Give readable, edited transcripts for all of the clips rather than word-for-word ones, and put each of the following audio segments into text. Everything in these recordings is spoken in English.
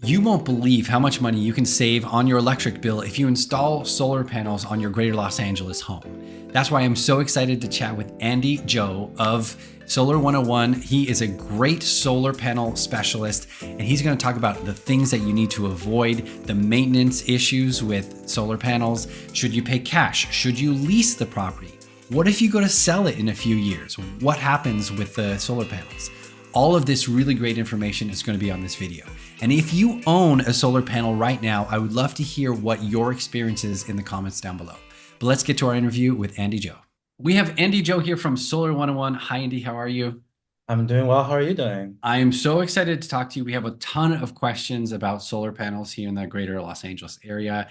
You won't believe how much money you can save on your electric bill if you install solar panels on your greater Los Angeles home. That's why I'm so excited to chat with Endy Zhou of Solar 101. He is a great solar panel specialist, and he's going to talk about the things that you need to avoid, the maintenance issues with solar panels. Should you pay cash? Should you lease the property? What if you go to sell it in a few years? What happens with the solar panels? All of this really great information is going to be on this video. And if you own a solar panel right now, I would love to hear what your experience is in the comments down below. But let's get to our interview with Endy Zhou. We have Endy Zhou here from Solar 101. Hi, Endy. How are you? I'm doing well. How are you doing? I am so excited to talk to you. We have a ton of questions about solar panels here in the greater Los Angeles area.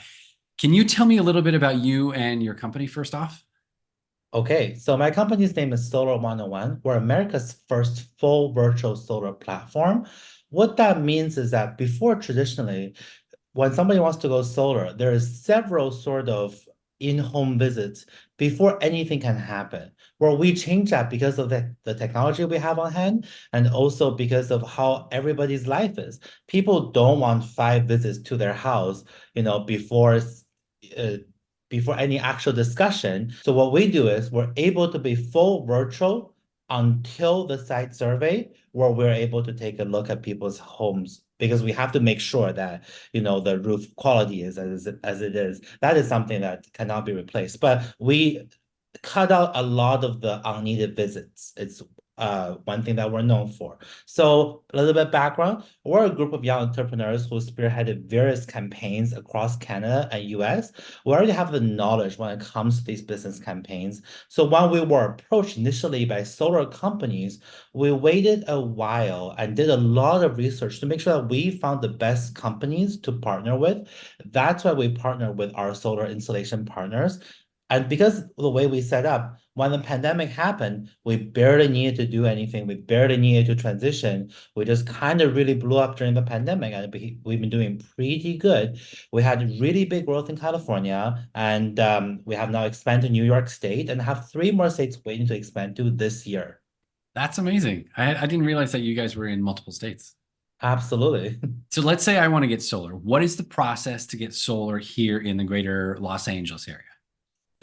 Can you tell me a little bit about you and your company first off? Okay, so my company's name is Solar 101. We're America's first full virtual solar platform. What that means is that before traditionally, when somebody wants to go solar, there is several sort of in-home visits before anything can happen. Where we change that because of the technology we have on hand and also because of how everybody's life is. People don't want 5 visits to their house, uh, before any actual discussion. So what we do is we're able to be full virtual until the site survey, where we're able to take a look at people's homes because we have to make sure that the roof quality is as it is. That is something that cannot be replaced. But we cut out a lot of the unneeded visits. It's one thing that we're known for. So a little bit background, we're a group of young entrepreneurs who spearheaded various campaigns across Canada and US. We already have the knowledge when it comes to these business campaigns. So when we were approached initially by solar companies, we waited a while and did a lot of research to make sure that we found the best companies to partner with. That's why we partner with our solar installation partners. And because of the way we set up, when the pandemic happened, we barely needed to do anything. We barely needed to transition. We just kind of really blew up during the pandemic, and we've been doing pretty good. We had really big growth in California, and we have now expanded to New York State and have 3 more states waiting to expand to this year. That's amazing. I didn't realize that you guys were in multiple states. Absolutely. So let's say I want to get solar. What is the process to get solar here in the greater Los Angeles area?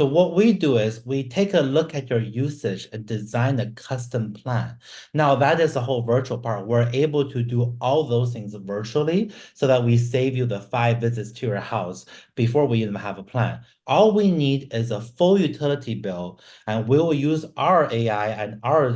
So what we do is we take a look at your usage and design a custom plan. Now that is the whole virtual part. We're able to do all those things virtually so that we save you the 5 visits to your house before we even have a plan. All we need is a full utility bill, and we will use our AI and our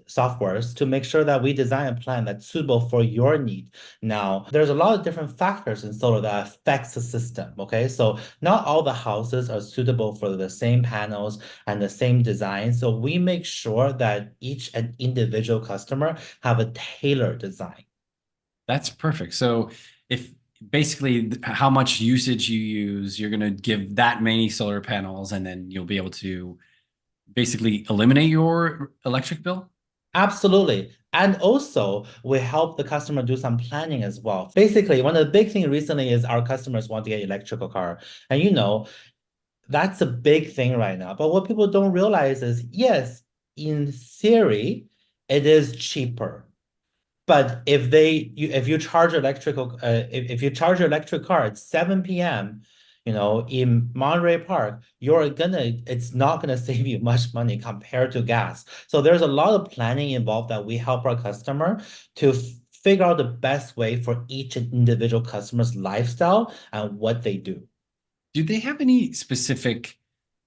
softwares to make sure that we design a plan that's suitable for your need. Now, there's a lot of different factors in solar that affects the system, okay? So not all the houses are suitable for the same panels and the same design. So we make sure that each and individual customer have a tailored design. That's perfect. So if basically how much usage you use, you're going to give that many solar panels and then you'll be able to basically eliminate your electric bill. Absolutely. And also, we help the customer do some planning as well. Basically, one of the big things recently is our customers want to get electrical car. And that's a big thing right now. But what people don't realize is, yes, in theory, it is cheaper. But if you charge if you charge your electric car at 7 p.m., in Monterey Park, it's not gonna save you much money compared to gas. So there's a lot of planning involved that we help our customer to figure out the best way for each individual customer's lifestyle and what they do. Do they have any specific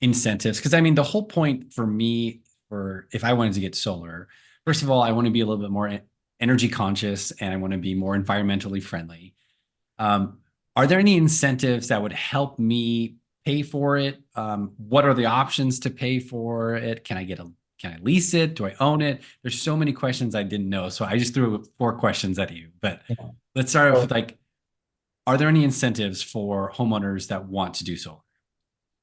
incentives? Because I mean, the whole point for me, for if I wanted to get solar, first of all, I want to be a little bit more energy conscious and I want to be more environmentally friendly. Um, are there any incentives that would help me pay for it? What are the options to pay for it? Can I lease it? Do I own it? There's so many questions I didn't know. So I just threw 4 questions at you. But Yeah. let's start off So with are there any incentives for homeowners that want to do solar?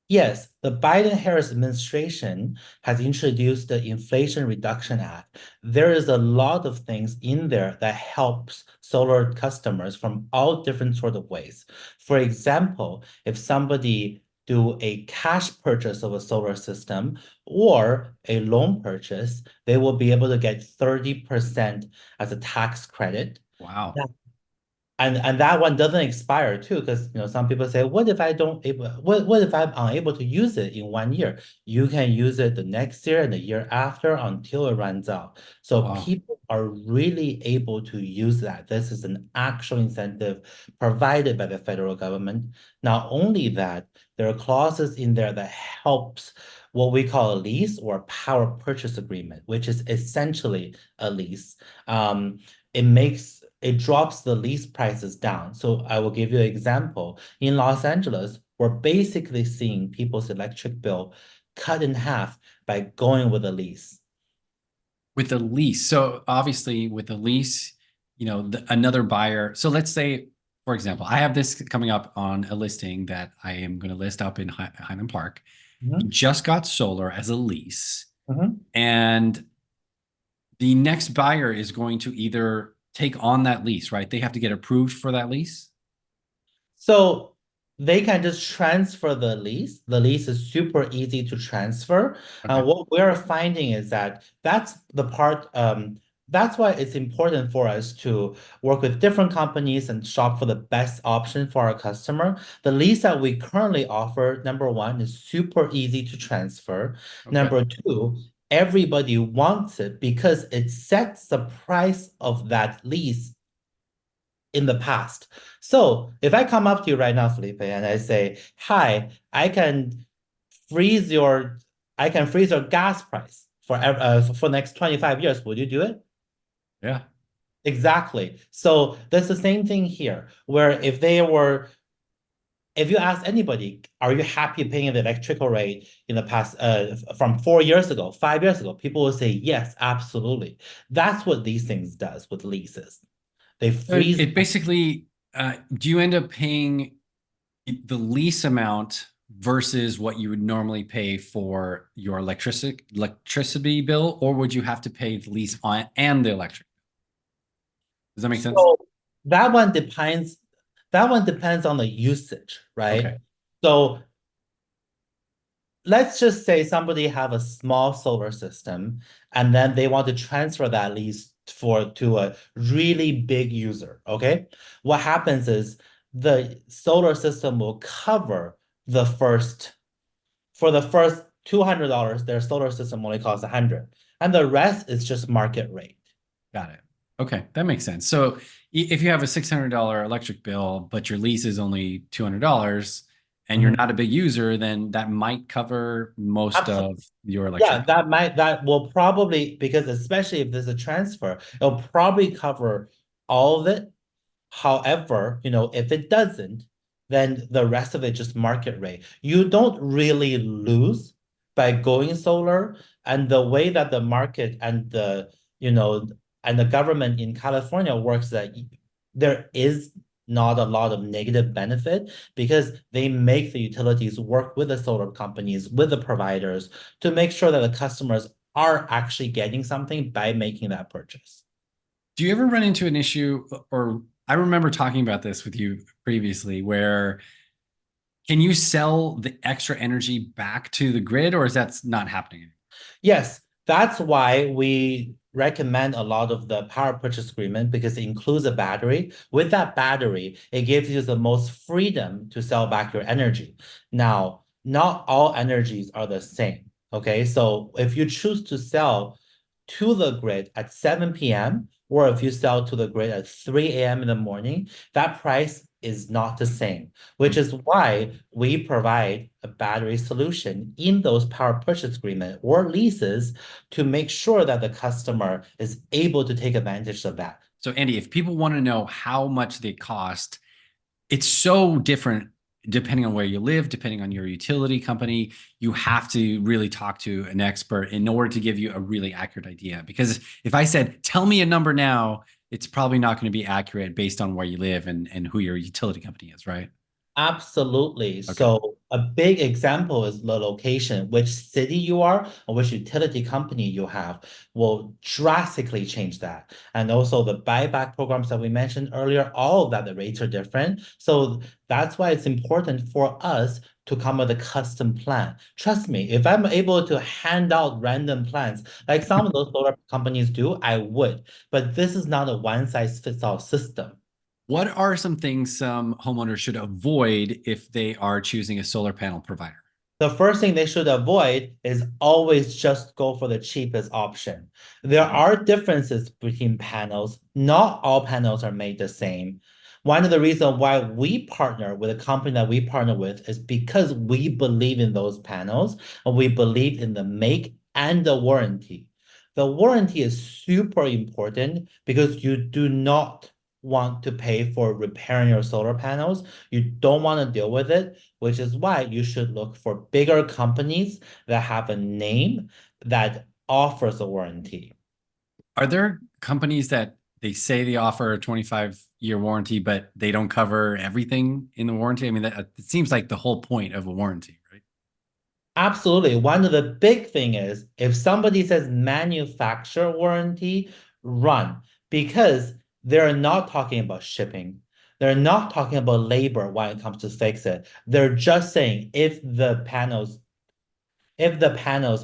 yes, the Biden-Harris administration has introduced the Inflation Reduction Act. There is a lot of things in there that helps solar customers from all different sort of ways. For example, if somebody do a cash purchase of a solar system or a loan purchase, they will be able to get 30% as a tax credit. Wow. And that one doesn't expire too, because some people say, what if I'm unable to use it in 1 year? You can use it the next year and the year after until it runs out. Oh, So wow. people are really able to use that. This is an actual incentive provided by the federal government. Not only that, there are clauses in there that helps what we call a lease or power purchase agreement, which is essentially a lease. It drops the lease prices down. So I will give you an example. In Los Angeles, we're basically seeing people's electric bill cut in half by going with a lease. With a lease. So obviously, with a lease, another buyer. So let's say, for example, I have this coming up on a listing that I am going to list up in Highland Park. Mhm, Just got solar as a lease, mhm. and the next buyer is going to either take on that lease, right? They have to get approved for that lease. So they can just transfer the lease. The lease is super easy to transfer. Okay. What we're finding is that that's why it's important for us to work with different companies and shop for the best option for our customer. The lease that we currently offer, number one, is super easy to transfer. Okay. Number two, everybody wants it because it sets the price of that lease in the past. So if I come up to you right now, Felipe, and I say, "Hi, freeze your, I can freeze your gas price for next 25 years," would you do it? Yeah. Exactly. So that's the same thing here, where if you ask anybody, are you happy paying the electrical rate in the past, from 4 years ago, 5 years ago, people will say, yes, absolutely. That's what these things does with leases. They So it, freeze. it basically, do you end up paying the lease amount versus what you would normally pay for your electricity bill, or would you have to pay the lease on and the electric? Does that make sense? So that one depends. That one depends on the usage, Okay. right? So let's just say somebody have a small solar system and then they want to transfer that lease to a really big user. Okay. What happens is the solar system will cover the first for the first $200, their solar system only costs 100, and the rest is just market rate. Got it. Okay, that makes sense. So if you have a $600 electric bill, but your lease is only $200 and you're Mhm. not a big user, then that might cover most Absolutely. of your Yeah, electric. that will probably, because especially if there's a transfer, it'll probably cover all of it. However, if it doesn't, then the rest of it just market rate. You don't really lose by going solar. And the way that the market you know, and the government in California works, that there is not a lot of negative benefit because they make the utilities work with the solar companies, with the providers to make sure that the customers are actually getting something by making that purchase. Do you ever run into an issue, or I remember talking about this with you previously, where can you sell the extra energy back to the grid, or is that not happening? Yes, that's why we recommend a lot of the power purchase agreement, because it includes a battery. With that battery, it gives you the most freedom to sell back your energy. Now, not all energies are the same. Okay, so if you choose to sell to the grid at 7 p.m., or if you sell to the grid at 3 a.m. in the morning, that price is not the same, which is why we provide a battery solution in those power purchase agreement or leases to make sure that the customer is able to take advantage of that. So, Andy, if people want to know how much they cost, it's so different depending on where you live, depending on your utility company. You have to really talk to an expert in order to give you a really accurate idea. Because if I said, tell me a number now, it's probably not going to be accurate based on where you live and who your utility company is, right? Absolutely. Okay. So a big example is the location, which city you are or which utility company you have will drastically change that. And also the buyback programs that we mentioned earlier, all of that, the rates are different. So that's why it's important for us to come with a custom plan. Trust me, if I'm able to hand out random plans, like some of those solar companies do, I would. But this is not a one size fits all system. What are some things some homeowners should avoid if they are choosing a solar panel provider? The first thing they should avoid is always just go for the cheapest option. There are differences between panels. Not all panels are made the same. One of the reasons why we partner with a company that we partner with is because we believe in those panels and we believe in the make and the warranty. The warranty is super important because you do not want to pay for repairing your solar panels. You don't want to deal with it, which is why you should look for bigger companies that have a name that offers a warranty. Are there companies that they say they offer a 25-year warranty, but they don't cover everything in the warranty? I mean, it seems like the whole point of a warranty, right? Absolutely. One of the big thing is if somebody says manufacturer warranty, run because they're not talking about shipping. They're not talking about labor when it comes to fix it. They're just saying if the panels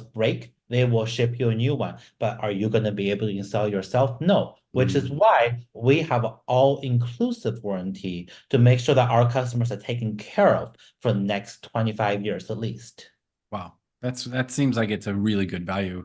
break, they will ship you a new one. But are you going to be able to install yourself? No, which is Mm, why we have an all-inclusive warranty to make sure that our customers are taken care of for the next 25 years at least. wow, that seems like it's a really good value.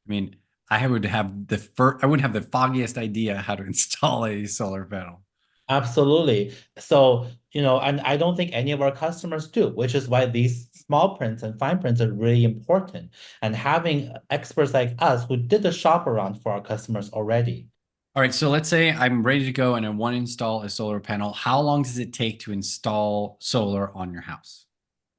I mean, I wouldn't have the foggiest idea how to install a solar panel. Absolutely. So, and I don't think any of our customers do, which is why these small prints and fine prints are really important. And having experts like us who did the shop around for our customers already. All right, so let's say I'm ready to go and I want to install a solar panel. How long does it take to install solar on your house?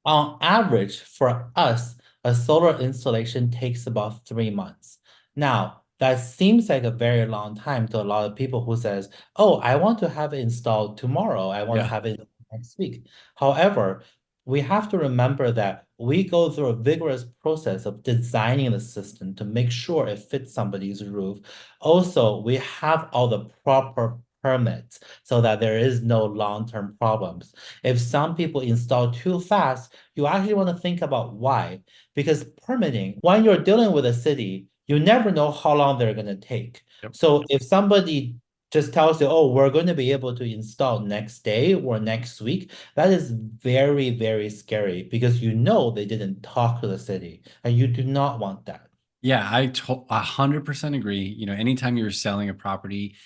On average, for us, a solar installation takes about 3 months. Now, that seems like a very long time to a lot of people who says, "Oh, I want to have it installed tomorrow. I want to Yeah. have it next week." However, we have to remember that we go through a vigorous process of designing the system to make sure it fits somebody's roof. Also, we have all the proper permits so that there is no long-term problems. If some people install too fast, you actually want to think about why. Because permitting, when you're dealing with a city, you never know how long they're going to take. Yep. So if somebody just tells you, oh, we're going to be able to install next day or next week, that is very, very scary because you know they didn't talk to the city and you do not want that. Yeah, 100% agree. Anytime you're selling a property,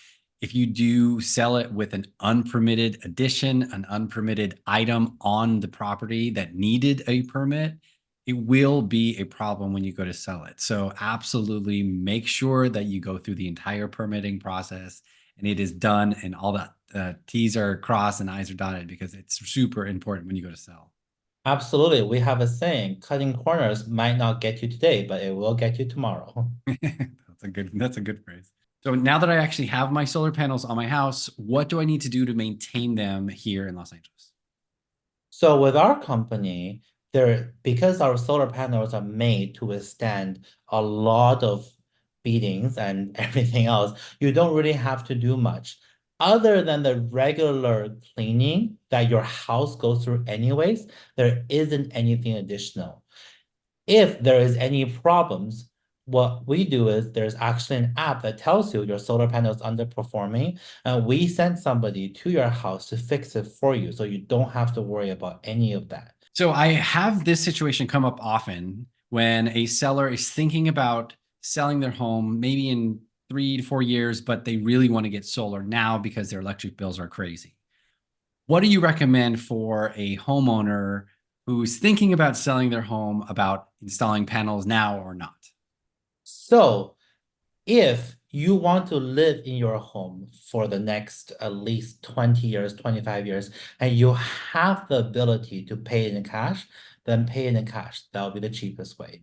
if you do sell it with an unpermitted addition, an unpermitted item on the property that needed a permit, it will be a problem when you go to sell it. So absolutely make sure that you go through the entire permitting process and it is done and all that T's are crossed and I's are dotted because it's super important when you go to sell. Absolutely. We have a saying, cutting corners might not get you today, but it will get you tomorrow. That's a good phrase. So now that I actually have my solar panels on my house, what do I need to do to maintain them here in Los Angeles? So with our company, because our solar panels are made to withstand a lot of beatings and everything else, you don't really have to do much. Other than the regular cleaning that your house goes through anyways, there isn't anything additional. If there is any problems, what we do is there's actually an app that tells you your solar panel is underperforming, and we send somebody to your house to fix it for you, so you don't have to worry about any of that. So I have this situation come up often when a seller is thinking about selling their home, maybe in 3 to 4 years, but they really want to get solar now because their electric bills are crazy. What do you recommend for a homeowner who's thinking about selling their home about installing panels now or not? So if you want to live in your home for the next at least 20 years, 25 years, and you have the ability to pay it in cash, then pay it in cash. That will be the cheapest way.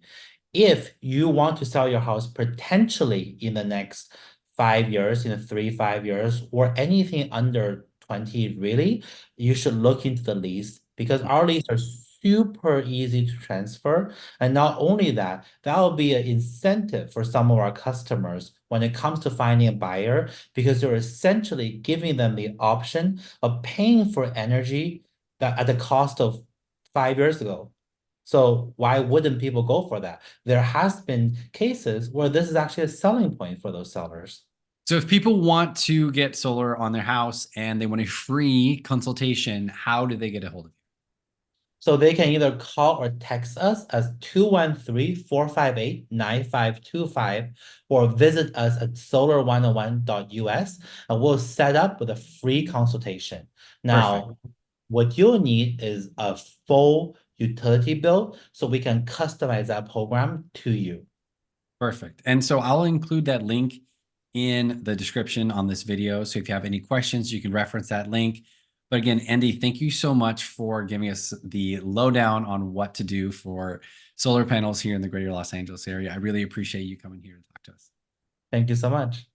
If you want to sell your house potentially in the next 5 years, 3, 5 years, or anything under 20, really, you should look into the lease because our lease are super easy to transfer. And not only that, that will be an incentive for some of our customers when it comes to finding a buyer because you're essentially giving them the option of paying for energy that at the cost of 5 years ago. So why wouldn't people go for that? There has been cases where this is actually a selling point for those sellers. So if people want to get solar on their house and they want a free consultation, how do they get a hold of you? So they can either call or text us as 213-458-9525 or visit us at solar101.us and we'll set up with a free consultation. Perfect. Now, what you'll need is a full utility bill so we can customize that program to you. Perfect. And so I'll include that link in the description on this video. So if you have any questions, you can reference that link. But again, Endy, thank you so much for giving us the lowdown on what to do for solar panels here in the greater Los Angeles area. I really appreciate you coming here to talk to us. Thank you so much.